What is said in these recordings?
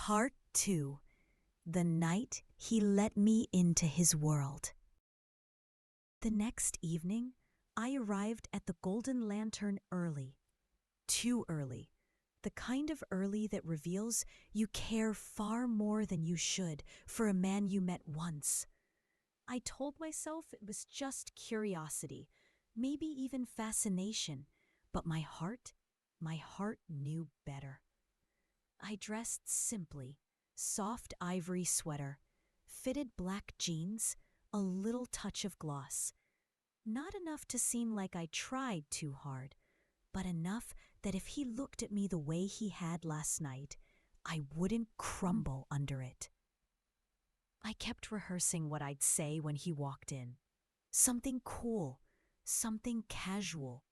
Part 2. The Night He Let Me Into His World. The next evening, I arrived at the Golden Lantern early. Too early. The kind of early that reveals you care far more than you should for a man you met once. I told myself it was just curiosity, maybe even fascination, but my heart knew better. I dressed simply, soft ivory sweater, fitted black jeans, a little touch of gloss. Not enough to seem like I tried too hard, but enough that if he looked at me the way he had last night, I wouldn't crumble under it. I kept rehearsing what I'd say when he walked in. Something cool, something casual.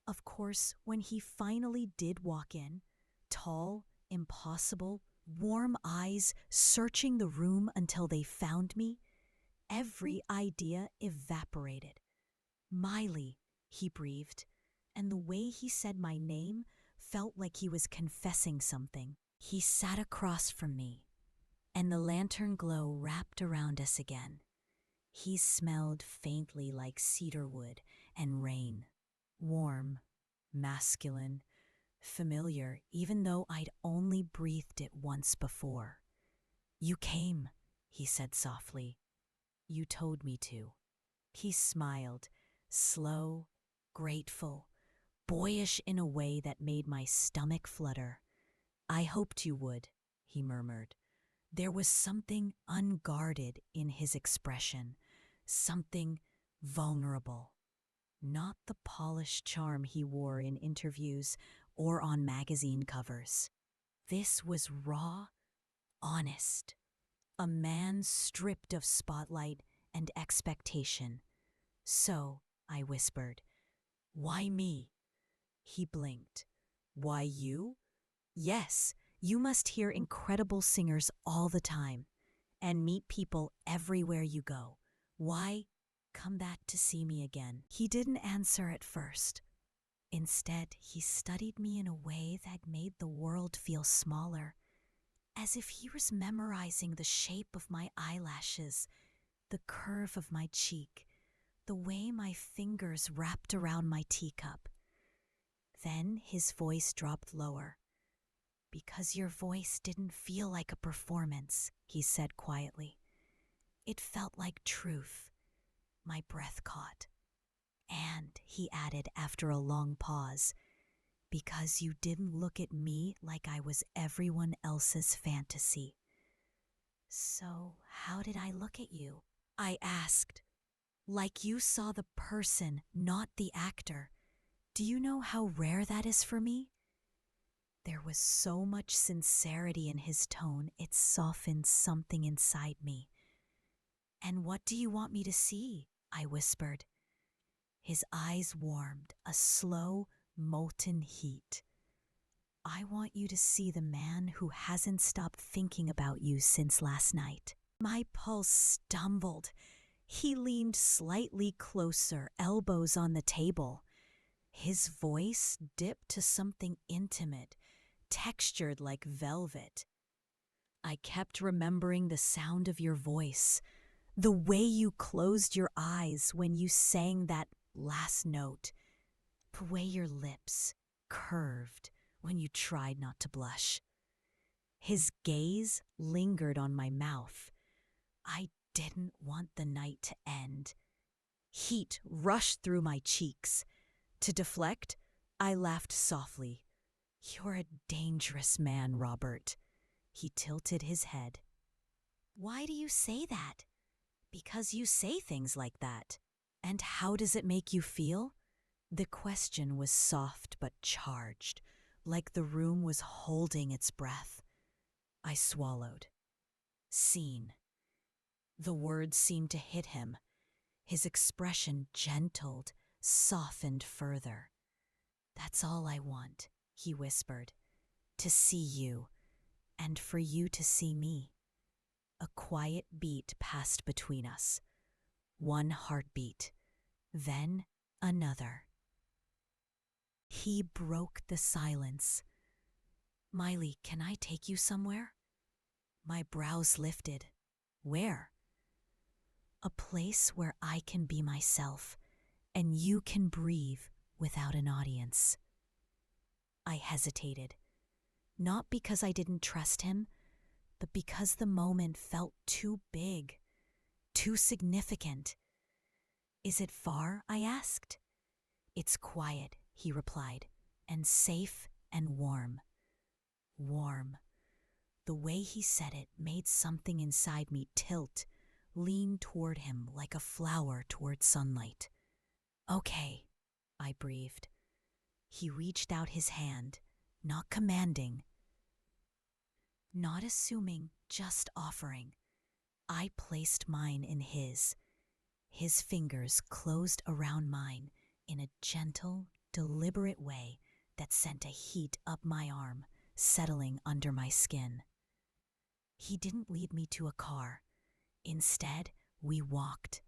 Of course, when he finally did walk in, tall, impossible, warm eyes searching the room until they found me, every idea evaporated. "Miley," he breathed, and the way he said my name felt like he was confessing something. He sat across from me, and the lantern glow wrapped around us again. He smelled faintly like cedar wood and rain. Warm, masculine, familiar, even though I'd only breathed it once before. "You came," he said softly. "You told me to." He smiled, slow, grateful, boyish in a way that made my stomach flutter. "I hoped you would," he murmured. There was something unguarded in his expression, something vulnerable. Not the polished charm he wore in interviews or on magazine covers. This was raw, honest. A man stripped of spotlight and expectation. "So," I whispered, "why me?" He blinked. "Why you? Yes, you must hear incredible singers all the time and meet people everywhere you go. Why come back to see me again?" He didn't answer at first. Instead, he studied me in a way that made the world feel smaller, as if he was memorizing the shape of my eyelashes, the curve of my cheek, the way my fingers wrapped around my teacup. Then his voice dropped lower. "Because your voice didn't feel like a performance," he said quietly. "It felt like truth." My breath caught. "And," he added after a long pause, "because you didn't look at me like I was everyone else's fantasy." "So how did I look at you?" I asked. "Like you saw the person, not the actor. Do you know how rare that is for me?" There was so much sincerity in his tone, it softened something inside me. "And what do you want me to see?" I whispered. His eyes warmed, a slow, molten heat. "I want you to see the man who hasn't stopped thinking about you since last night." My pulse stumbled. He leaned slightly closer, elbows on the table. His voice dipped to something intimate, textured like velvet. "I kept remembering the sound of your voice, the way you closed your eyes when you sang that last note, the way your lips curved when you tried not to blush." His gaze lingered on my mouth. I didn't want the night to end. Heat rushed through my cheeks. To deflect, I laughed softly. "You're a dangerous man, Robert." He tilted his head. "Why do you say that?" "Because you say things like that." "And how does it make you feel?" The question was soft but charged, like the room was holding its breath. I swallowed. "Seen." The words seemed to hit him. His expression gentled, softened further. "That's all I want," he whispered. "To see you, and for you to see me." A quiet beat passed between us. One heartbeat, then another. He broke the silence. "Miley, can I take you somewhere?" My brows lifted. Where? A place where I can be myself and you can breathe without an audience. I hesitated, not because I didn't trust him, but because the moment felt too big, too significant. Is it far? I asked. It's quiet, he replied, and safe and warm. Warm. The way he said it made something inside me tilt, lean toward him like a flower toward sunlight. Okay, I breathed. He reached out his hand, not commanding, not assuming, just offering. I placed mine in his. His fingers closed around mine in a gentle, deliberate way that sent a heat up my arm, settling under my skin. He didn't lead me to a car. Instead, we walked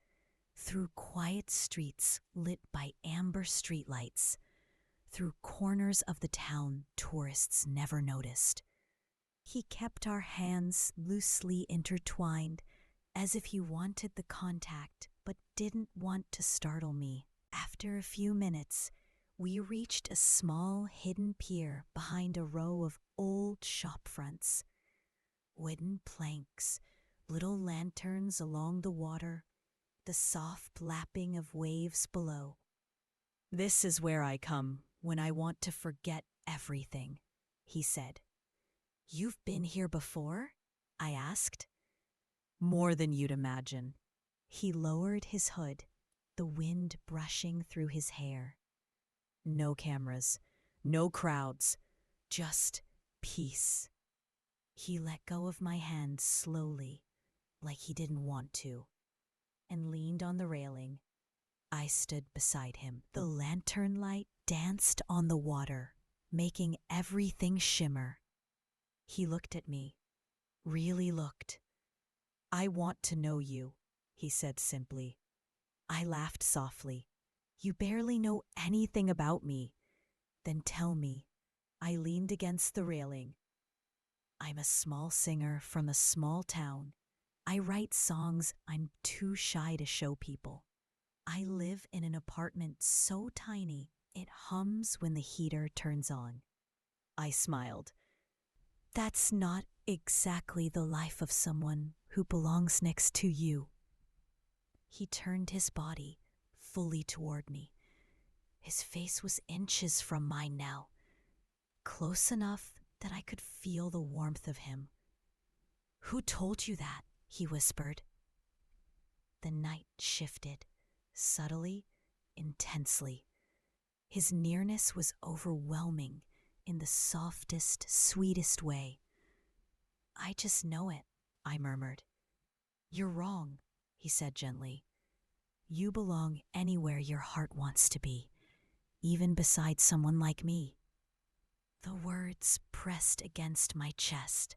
through quiet streets lit by amber streetlights, through corners of the town tourists never noticed. He kept our hands loosely intertwined, as if he wanted the contact but didn't want to startle me. After a few minutes, we reached a small hidden pier behind a row of old shop fronts. Wooden planks, little lanterns along the water, the soft lapping of waves below. This is where I come when I want to forget everything, he said. You've been here before? I asked. More than you'd imagine. He lowered his hood, the wind brushing through his hair. No cameras, no crowds, just peace. He let go of my hand slowly, like he didn't want to, and leaned on the railing. I stood beside him. The lantern light danced on the water, making everything shimmer. He looked at me, really looked. I want to know you, he said simply. I laughed softly. You barely know anything about me. Then tell me. I leaned against the railing. I'm a small singer from a small town. I write songs I'm too shy to show people. I live in an apartment so tiny it hums when the heater turns on. I smiled. That's not exactly the life of someone who belongs next to you. He turned his body fully toward me. His face was inches from mine now, close enough that I could feel the warmth of him. Who told you that? He whispered. The night shifted, subtly, intensely. His nearness was overwhelming in the softest, sweetest way. I just know it, I murmured. You're wrong, he said gently. You belong anywhere your heart wants to be, even beside someone like me. The words pressed against my chest.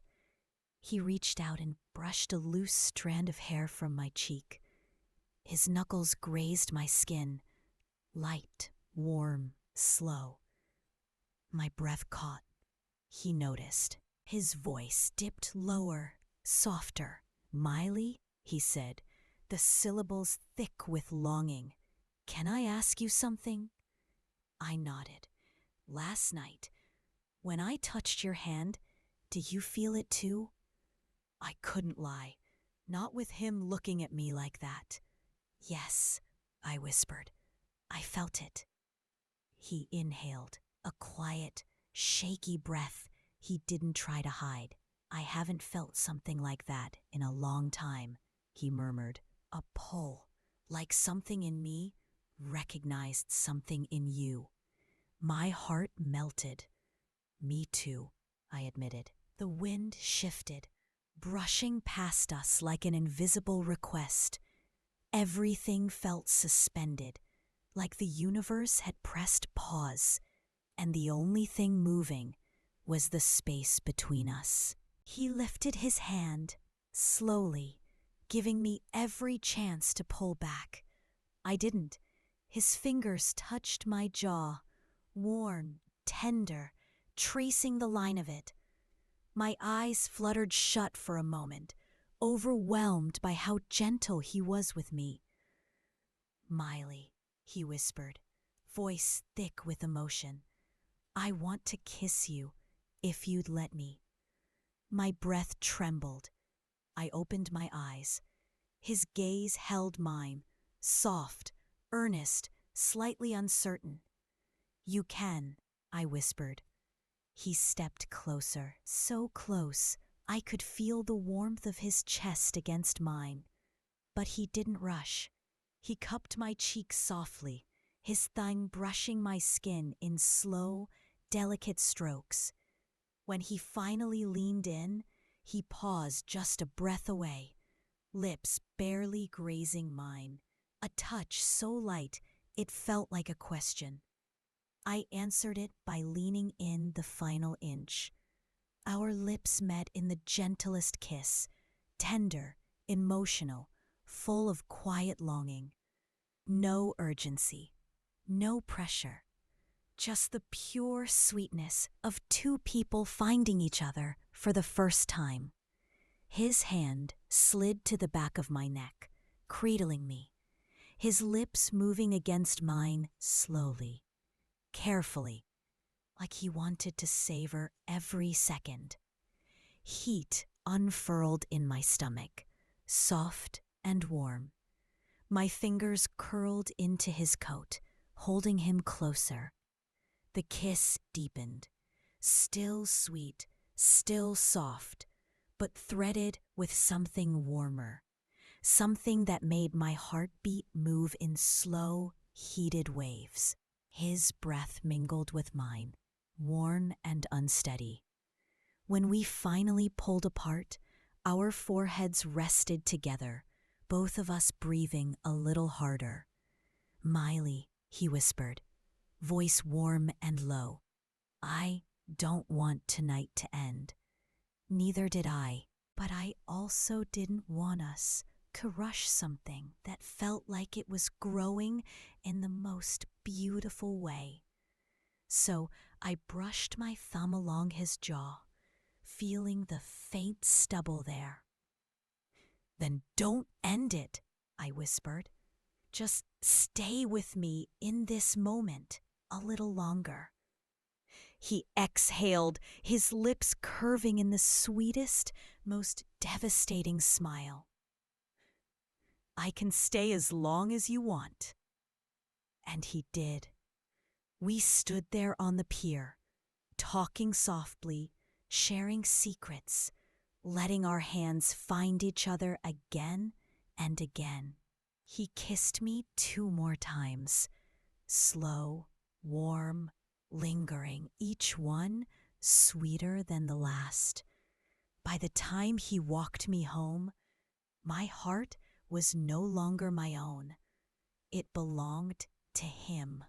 He reached out and brushed a loose strand of hair from my cheek. His knuckles grazed my skin, light, warm, slow. My breath caught. He noticed. His voice dipped lower, softer. Miley, he said, the syllables thick with longing. Can I ask you something? I nodded. Last night, when I touched your hand, did you feel it too? I couldn't lie, not with him looking at me like that. Yes, I whispered. I felt it. He inhaled, a quiet, shaky breath he didn't try to hide. I haven't felt something like that in a long time, he murmured. A pull, like something in me recognized something in you. My heart melted. Me too, I admitted. The wind shifted, brushing past us like an invisible request. Everything felt suspended, like the universe had pressed pause, and the only thing moving was the space between us. He lifted his hand, slowly, giving me every chance to pull back. I didn't. His fingers touched my jaw, warm, tender, tracing the line of it. My eyes fluttered shut for a moment, overwhelmed by how gentle he was with me. "Miley," he whispered, voice thick with emotion, "I want to kiss you, if you'd let me." My breath trembled. I opened my eyes. His gaze held mine, soft, earnest, slightly uncertain. "You can," I whispered. He stepped closer, so close I could feel the warmth of his chest against mine. But he didn't rush. He cupped my cheek softly, his tongue brushing my skin in slow, delicate strokes. When he finally leaned in, he paused just a breath away, lips barely grazing mine, a touch so light it felt like a question. I answered it by leaning in the final inch. Our lips met in the gentlest kiss, tender, emotional, full of quiet longing. No urgency, no pressure, just the pure sweetness of two people finding each other for the first time. His hand slid to the back of my neck, cradling me, his lips moving against mine slowly, carefully, like he wanted to savor every second. Heat unfurled in my stomach, soft and warm. My fingers curled into his coat, holding him closer. The kiss deepened, still sweet, still soft, but threaded with something warmer, something that made my heartbeat move in slow, heated waves. His breath mingled with mine, warm and unsteady. When we finally pulled apart, our foreheads rested together, both of us breathing a little harder. "Miley," he whispered, voice warm and low, "I don't want tonight to end." Neither did I, but I also didn't want us to rush something that felt like it was growing in the most beautiful way. So I brushed my thumb along his jaw, feeling the faint stubble there. "Then don't end it," I whispered. "Just stay with me in this moment a little longer." He exhaled, his lips curving in the sweetest, most devastating smile. "I can stay as long as you want." And he did. We stood there on the pier, talking softly, sharing secrets, letting our hands find each other again and again. He kissed me 2 more times, slow, warm, lingering, each one sweeter than the last. By the time he walked me home, my heart was no longer my own. It belonged to him.